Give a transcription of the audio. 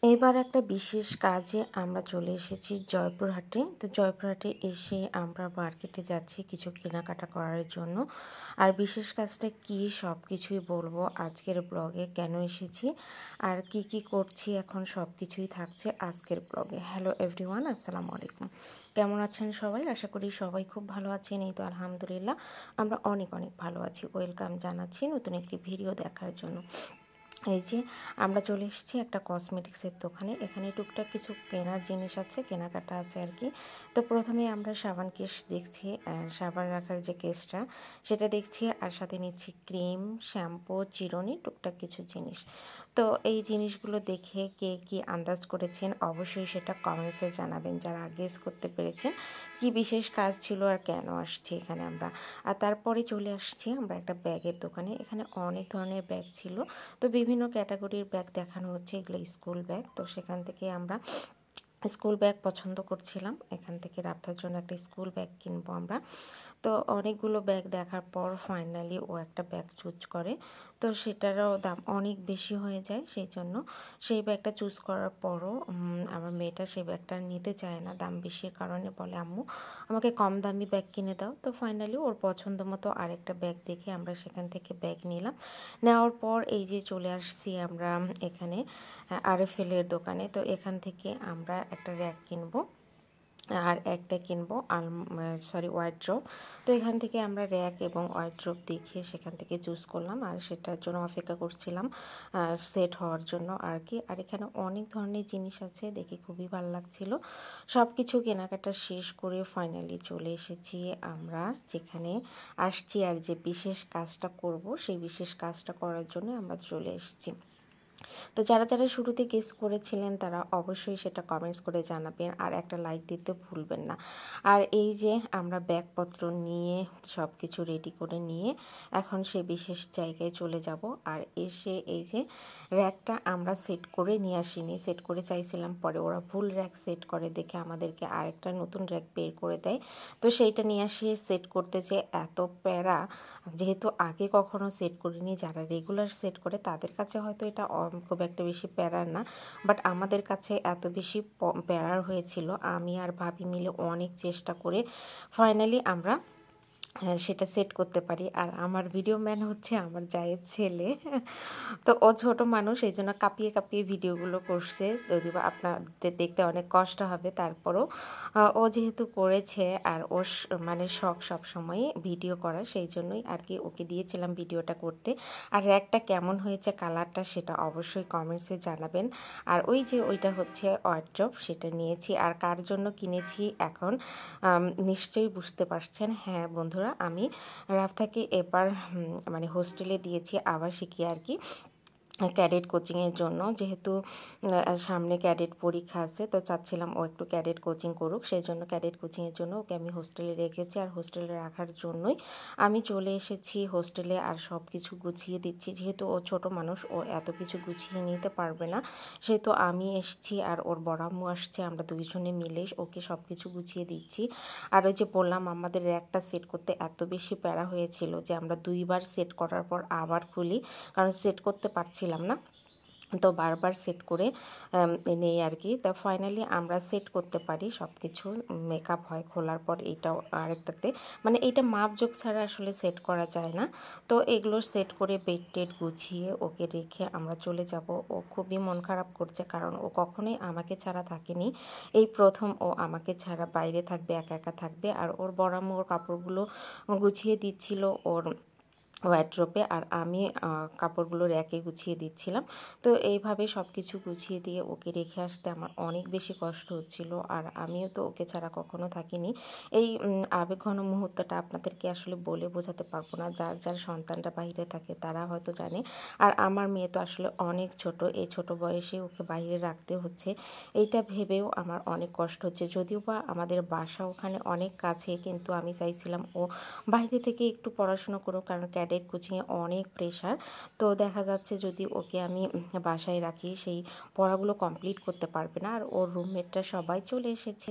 এবার একটা বিশেষ কাজে আমরা চলে এসেছি জয়পুরহাটে। তো জয়পুরহাটে এসে আমরা মার্কেটে যাচ্ছি কিছু কেনাকাটা করার জন্য। আর বিশেষ কাজটা কী সব কিছুই বলবো আজকের ব্লগে, কেন এসেছি আর কি কি করছি এখন সব কিছুই থাকছে আজকের ব্লগে। হ্যালো এভরিওয়ান, আসসালামু আলাইকুম। কেমন আছেন সবাই? আশা করি সবাই খুব ভালো আছেন। এই তো আলহামদুলিল্লাহ আমরা অনেক অনেক ভালো আছি। ওয়েলকাম জানাচ্ছি নতুন একটি ভিডিও দেখার জন্য। এই যে আমরা চলে এসেছি একটা কসমেটিক্সের দোকানে। এখানে টুকটাক কিছু কেনার জিনিস আছে, কেনাকাটা আছে আর কি। তো প্রথমে আমরা সাবান কেস দেখছি, সাবান রাখার যে কেসটা সেটা দেখছি, আর সাথে নিচ্ছি ক্রিম, শ্যাম্পু, চিরুনি, টুকটাক কিছু জিনিস। তো এই জিনিসগুলো দেখে কে কী আন্দাজ করেছেন অবশ্যই সেটা কমেন্টসে জানাবেন, যারা গেস করতে পেরেছেন কি বিশেষ কাজ ছিল আর কেন আসছি এখানে আমরা। আর তারপরে চলে আসছি আমরা একটা ব্যাগের দোকানে। এখানে অনেক ধরনের ব্যাগ ছিল, তো বিভিন্ন ক্যাটাগরির ব্যাগ দেখানো হচ্ছে। এগুলো স্কুল ব্যাগ। তো সেখান থেকে আমরা স্কুল ব্যাগ পছন্দ করছিলাম। এখান থেকে রাফতার জন্য একটা স্কুল ব্যাগ কিনবো আমরা। তো অনেকগুলো ব্যাগ দেখার পর ফাইনালি ও একটা ব্যাগ চুজ করে। তো সেটারও দাম অনেক বেশি হয়ে যায়, সেই জন্য সেই ব্যাগটা চুজ করার পরও আমার মেয়েটা সেই ব্যাগটা নিতে চায় না, দাম বেশির কারণে। বলে আম্মু আমাকে কম দামি ব্যাগ কিনে দাও। তো ফাইনালি ওর পছন্দ মতো আরেকটা ব্যাগ দেখে আমরা সেখান থেকে ব্যাগ নিলাম। নেওয়ার পর এই যে চলে আসছি আমরা এখানে আরএফএলের দোকানে। তো এখান থেকে আমরা একটা র্যাক কিনবো আর একটা কিনবো ওয়ার্ড্রোব। তো এখান থেকে আমরা র্যাক এবং ওয়ার্ড্রোব দেখে সেখান থেকে চুজ করলাম, আর সেটার জন্য অপেক্ষা করছিলাম সেট হওয়ার জন্য আর কি। আর এখানে অনেক ধরনের জিনিস আছে, দেখে খুবই ভালো লাগছিল। সব কিছু কেনাকাটা শেষ করে ফাইনালি চলে এসেছি আমরা যেখানে আসছি, আর যে বিশেষ কাজটা করব সেই বিশেষ কাজটা করার জন্য আমরা চলে এসেছি। তো যারা যারা শুরুতে গেস করেছিলেন তারা অবশ্যই সেটা কমেন্টস করে জানাবেন, আর একটা লাইক দিতে ভুলবেন না। আর এই যে আমরা ব্যাগপত্র নিয়ে সব কিছু রেডি করে নিয়ে এখন সে বিশেষ জায়গায় চলে যাব। আর এসে এই যে র্যাকটা আমরা সেট করে নিয়ে আসিনি, সেট করে চাইছিলাম, পরে ওরা ভুল র্যাক সেট করে দেখে আমাদেরকে আরেকটা নতুন র্যাক বের করে দেয়। তো সেইটা নিয়ে আসি সেট করতে, যে এত প্যারা, যেহেতু আগে কখনো সেট করিনি। যারা রেগুলার সেট করে তাদের কাছে হয়তো এটা খুব একটা বেশি প্যারার না, বাট আমাদের কাছে এত বেশি প্যারার হয়েছিল। আমি আর ভাবি মিলে অনেক চেষ্টা করে ফাইনালি আমরা সেটা সেট করতে পারি। আর আমার ভিডিও ম্যান হচ্ছে আমার জায়ের ছেলে। তো ও ছোট মানুষ, এই জন্য কাঁপিয়ে কাঁপিয়ে ভিডিওগুলো করছে, যদিও বা আপনাদের দেখতে অনেক কষ্ট হবে, তারপরও ও যেহেতু করেছে আর ওর মানে শখ সবসময় ভিডিও করা, সেই জন্যই আর কি ওকে দিয়েছিলাম ভিডিওটা করতে। আর র্যাকটা কেমন হয়েছে, কালারটা, সেটা অবশ্যই কমেন্টসে জানাবেন। আর ওই যে ওইটা হচ্ছে ওয়ার্ড্রোব, সেটা নিয়েছি। আর কার জন্য কিনেছি এখন নিশ্চয়ই বুঝতে পারছেন। হ্যাঁ বন্ধুরা, আমি রাফতাকে এবার মানে হোস্টেলে দিয়েছি, আবাসিকে আর কি, ক্যাডেট কোচিংয়ের জন্য। যেহেতু সামনে ক্যাডেট পরীক্ষা আছে, তো চাচ্ছিলাম ও একটু ক্যাডেট কোচিং করুক, সেই জন্য ক্যাডেট কোচিংয়ের জন্য ওকে আমি হোস্টেলে রেখেছি। আর হোস্টেলে রাখার জন্যই আমি চলে এসেছি হোস্টেলে, আর সব কিছু গুছিয়ে দিচ্ছি। যেহেতু ও ছোট মানুষ, ও এত কিছু গুছিয়ে নিতে পারবে না, সেহেতু আমি এসেছি আর ওর বড় আম্মু আসছে, আমরা দুইজনে মিলে ওকে সব কিছু গুছিয়ে দিচ্ছি। আর ওই যে বললাম আমাদের র্যাকটা সেট করতে এত বেশি প্যারা হয়েছিল যে আমরা দুইবার সেট করার পর আবার খুলি, কারণ সেট করতে পারছিলাম না, তো বারবার সেট করে নেই আর কি। তা ফাইনালি আমরা সেট করতে পারি, সব কিছু মেকআপ হয় খোলার পর। এইটাও আরেকটাতে মানে এইটা মাপজোক ছাড়া আসলে সেট করা যায় না। তো এগুলো সেট করে বেড টেড গুছিয়ে ওকে রেখে আমরা চলে যাব। ও খুবই মন খারাপ করছে, কারণ ও কখনোই আমাকে ছাড়া থাকেনি, এই প্রথম ও আমাকে ছাড়া বাইরে থাকবে, একা একা থাকবে। আর ওর বড় আম্মু ওর কাপড়গুলো গুছিয়ে দিচ্ছিল ওর ওয়ার্ড্রোবে, আর আমি কাপড়গুলো র্যাকে গুছিয়ে দিচ্ছিলাম। তো এইভাবে সব কিছু গুছিয়ে দিয়ে ওকে রেখে আসতে আমার অনেক বেশি কষ্ট হচ্ছিল। আর আমিও তো ওকে ছাড়া কখনো থাকিনি। এই আবেগঘন মুহূর্তটা আপনাদেরকে আসলে বলে বোঝাতে পারবো না। যার যার সন্তানরা বাইরে থাকে তারা হয়তো জানে। আর আমার মেয়ে তো আসলে অনেক ছোট, এই ছোট বয়সে ওকে বাইরে রাখতে হচ্ছে, এইটা ভেবেও আমার অনেক কষ্ট হচ্ছে। যদিও বা আমাদের বাসা ওখানে অনেক কাছে, কিন্তু আমি চাইছিলাম ও বাইরে থেকে একটু পড়াশোনা করুক, কারণ ক্যাডেট কোচিংয়ে অনেক প্রেশার। তো দেখা যাচ্ছে যদি ওকে আমি বাসায় রাখি, সেই পড়াগুলো কমপ্লিট করতে পারবে না। আর ওর রুমমেটরা সবাই চলে এসেছে।